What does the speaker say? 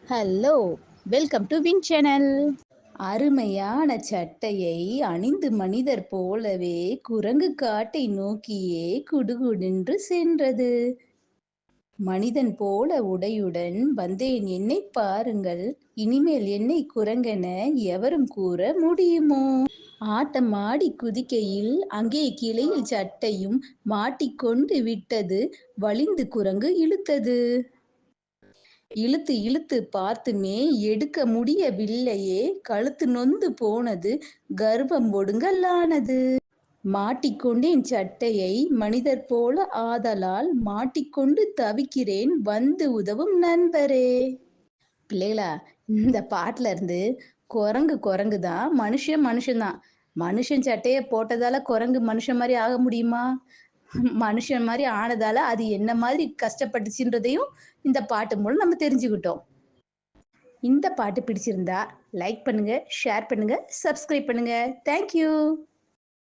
Hello, welcome to win channel. அருமையான சட்டையை அணிந்து மனிதர் போலவே குரங்கு காட்டை நோக்கியே குடுகுடென்று சென்றது. மனிதன் போல உடையுடன் வந்தேன் என்னைப் பாருங்கள், இனிமேல் என்னை குரங்கென எவரும் கூற முடியுமோ? ஆட்டம் ஆடி குதிக்கையில் அங்கே கிளையில் சட்டையும் மாட்டிக்கொண்டு விட்டது. வலிந்து குரங்கு இழுத்தது. இழுத்து இழுத்து பார்த்துமே எடுக்க முடியவில்லையே. கழுத்து நொந்து போனது. கர்வம் ஒடுங்கலானது. மாட்டிக்கொண்டேன் சட்டையை மனிதர் போல ஆதலால் மாட்டிக்கொண்டு தவிக்கிறேன் வந்து உதவும் நண்பரே. பிள்ளைகளா, இந்த பாட்டுல இருந்து குரங்கு குரங்கு தான், மனுஷன் மனுஷன்தான். மனுஷன் சட்டையை போட்டதால குரங்கு மனுஷன் மாதிரி ஆக முடியுமா? மனுஷன் மாதிரி ஆனதால அது என்ன மாதிரி கஷ்டப்பட்டுச்சுன்றதையும் இந்த பாட்டு மூலம் நம்ம தெரிஞ்சுக்கிட்டோம். இந்த பாட்டு பிடிச்சிருந்தா லைக் பண்ணுங்க, ஷேர் பண்ணுங்க, சப்ஸ்கிரைப் பண்ணுங்க. தேங்க்யூ.